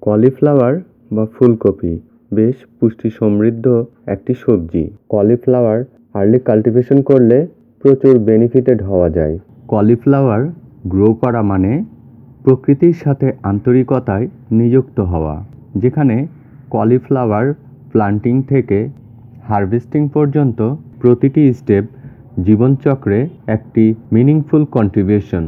Cauliflower বা ফুলকপি বেশ পুষ্টি সমৃদ্ধ একটি সবজি। কলিফ্লাওয়ার আর্লি কাল্টিভেশন করলে প্রচুর বেনিফিটেড হওয়া যায়। কলিফ্লাওয়ার গ্রো করা মানে প্রকৃতির সাথে আন্তরিকতায় নিযুক্ত হওয়া, যেখানে কলিফ্লাওয়ার প্লান্টিং থেকে হারভেস্টিং পর্যন্ত প্রতিটি স্টেপ জীবনচক্রে একটি মিনিংফুল কন্ট্রিবিউশন।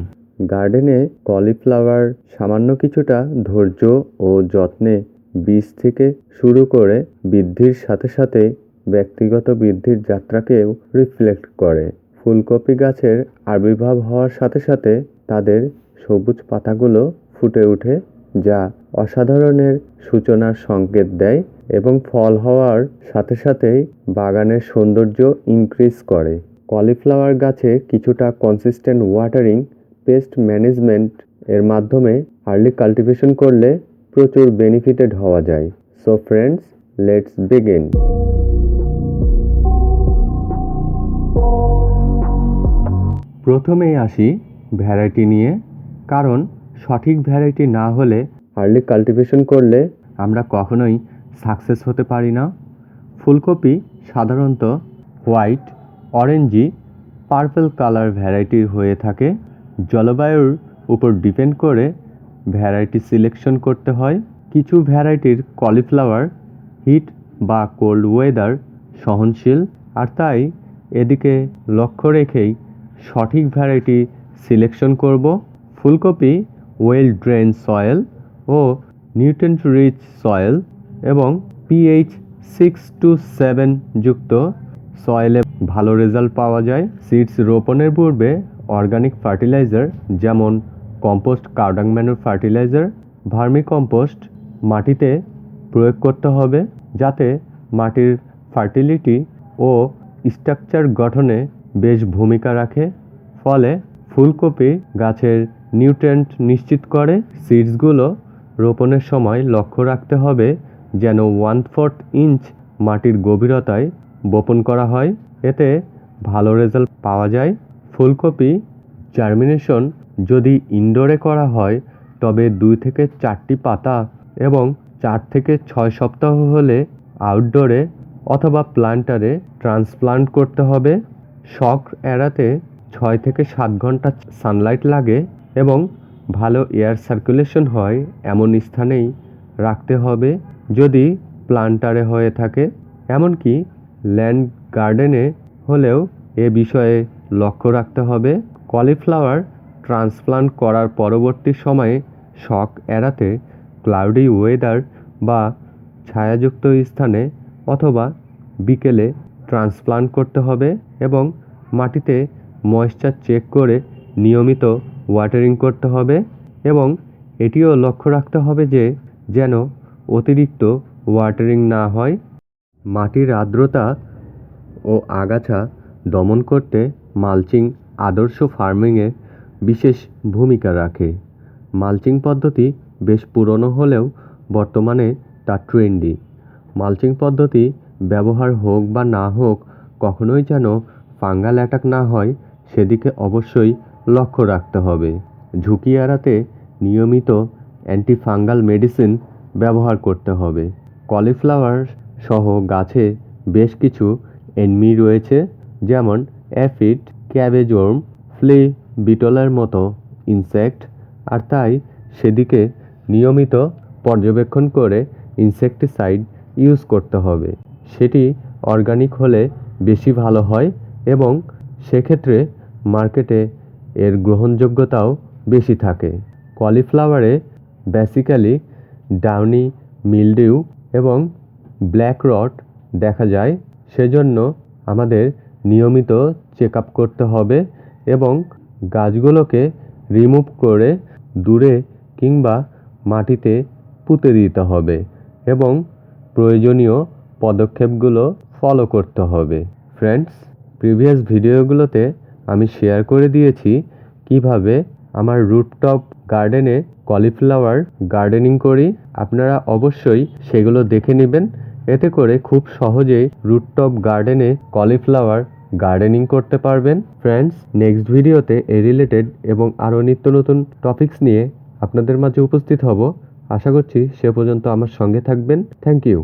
গার্ডেনে কলিফ্লাওয়ার সামান্য কিছুটা ধৈর্য ও যত্নে বীজ থেকে শুরু করে বৃদ্ধির সাথে সাথে ব্যক্তিগত বৃদ্ধির যাত্রাকেও রিফ্লেক্ট করে। ফুলকপি গাছের আবির্ভাব হওয়ার সাথে সাথে তাদের সবুজ পাতাগুলো ফুটে ওঠে, যা অসাধারণের সূচনার সংকেত দেয় এবং ফল হওয়ার সাথে সাথেই বাগানের সৌন্দর্য ইনক্রিজ করে। কলিফ্লাওয়ার গাছে কিছুটা কনসিস্টেন্ট ওয়াটারিং, পেস্ট ম্যানেজমেন্ট এর মাধ্যমে আর্লি কাল্টিভেশন করলে প্রচুর বেনিফিটেড হওয়া যায়। So friends, let's begin. প্রথমেই আসি ভ্যারাইটি নিয়ে, কারণ সঠিক ভ্যারাইটি না হলে আর্লি কাল্টিভেশন করলে আমরা কখনোই সাকসেস হতে পারি না। ফুলকপি সাধারণত হোয়াইট, অরেঞ্জি, পার্পল কালার ভ্যারাইটির হয়ে থাকে। জলবায়ুর উপর ডিপেন্ড করে ভ্যারাইটি সিলেকশন করতে হয়। কিছু ভ্যারাইটির কলিফ্লাওয়ার হিট বা কোল্ড ওয়েদার সহনশীল, আর তাই এদিকে লক্ষ্য রেখেই সঠিক ভ্যারাইটি সিলেকশন করব। ফুলকপি well drain soil oh nutrient rich soil এবং pH 6 to 7 যুক্ত সয়েলে ভালো রেজাল্ট পাওয়া যায়। সিডস রোপণের পূর্বে অর্গানিক ফার্টিলাইজার যেমন compost, cow dung ম্যানুর fertiliser, vermi compost মাটিতে প্রয়োগ করতে হবে, যাতে মাটির ফার্টিলিটি ও স্ট্রাকচার গঠনে বেশ ভূমিকা রাখে। ফলে ফুলকপি গাছের নিউট্রিয়েন্ট নিশ্চিত করে। সিডসগুলো রোপণের সময় লক্ষ্য রাখতে হবে যেন 1/4 ইঞ্চ মাটির গভীরতায় বপন করা হয়, এতে ভালো রেজাল্ট পাওয়া যায়। ফুলকপি জার্মিনেশন যদি ইনডোরে করা হয় তবে 2 থেকে 4টি পাতা এবং 4 থেকে 6 সপ্তাহ হলে আউটডোরে অথবা প্লান্টারে ট্রান্সপ্লান্ট করতে হবে। শক এড়াতে 6 থেকে 7 ঘন্টা সানলাইট লাগে এবং ভালো এয়ার সার্কুলেশন হয় এমন স্থানেই রাখতে হবে যদি প্লান্টারে হয়ে থাকে। এমনকি ল্যান্ড গার্ডেনে হলেও এ বিষয়ে লক্ষ্য রাখতে হবে। কলিফ্লাওয়ার ট্রান্সপ্লান্ট করার পরবর্তী সময়ে শক এড়াতে ক্লাউডি ওয়েদার বা ছায়াযুক্ত স্থানে অথবা বিকেলে ট্রান্সপ্লান্ট করতে হবে এবং মাটিতে ময়েশ্চার চেক করে নিয়মিত ওয়াটারিং করতে হবে এবং এটিও লক্ষ্য রাখতে হবে যে যেন অতিরিক্ত ওয়াটারিং না হয়। মাটির আর্দ্রতা ও আগাছা দমন করতে মালচিং আদর্শ ফার্মিংয়ে বিশেষ ভূমিকা রাখে। মালচিং পদ্ধতি বেশ পুরনো হলেও বর্তমানে তা ট্রেন্ডি। মালচিং পদ্ধতি ব্যবহার হোক বা না হোক, কখনোই যেন ফাঙ্গাল অ্যাটাক না হয় সেদিকে অবশ্যই লক্ষ্য রাখতে হবে। ঝুঁকি এড়াতে নিয়মিত অ্যান্টিফাঙ্গাল মেডিসিন ব্যবহার করতে হবে। কলিফ্লাওয়ার সহ গাছে বেশ কিছু এনিমি রয়েছে, যেমন অ্যাফিড, ক্যাবেজ ওর্ম, ফ্লি বিটলের মতো ইনসেক্ট, আর তাই সেদিকে নিয়মিত পর্যবেক্ষণ করে ইনসেকটিসাইড ইউজ করতে হবে। সেটি অর্গানিক হলে বেশি ভালো হয় এবং সেক্ষেত্রে মার্কেটে এর গ্রহণযোগ্যতাও বেশি থাকে। কলিফ্লাওয়ারে বেসিক্যালি ডাউনি মিলডিউ এবং ব্ল্যাক রট দেখা যায়, সেজন্য আমাদের নিয়মিত চেক আপ করতে হবে এবং গাছগুলোকে রিমুভ করে দূরে কিংবা মাটিতে পুঁতে দিতে হবে এবং প্রয়োজনীয় পদক্ষেপগুলো ফলো করতে হবে। ফ্রেন্ডস, প্রিভিয়াস ভিডিওগুলোতে আমি শেয়ার করে দিয়েছি কিভাবে আমার রুটটপ গার্ডেনে কলিফ্লাওয়ার গার্ডেনিং করি। আপনারা অবশ্যই সেগুলো দেখে নেবেন, এতে করে খুব সহজেই রুটটপ গার্ডেনে কলিফ্লাওয়ার গার্ডেনিং করতে পারবেন। ফ্রেন্ডস, নেক্সট ভিডিওতে এ রিলেটেড এবং আরও নিত্য নতুন টপিকস নিয়ে আপনাদের মাঝে উপস্থিত হব। আশা করছি সে পর্যন্ত আমার সঙ্গে থাকবেন। Thank you.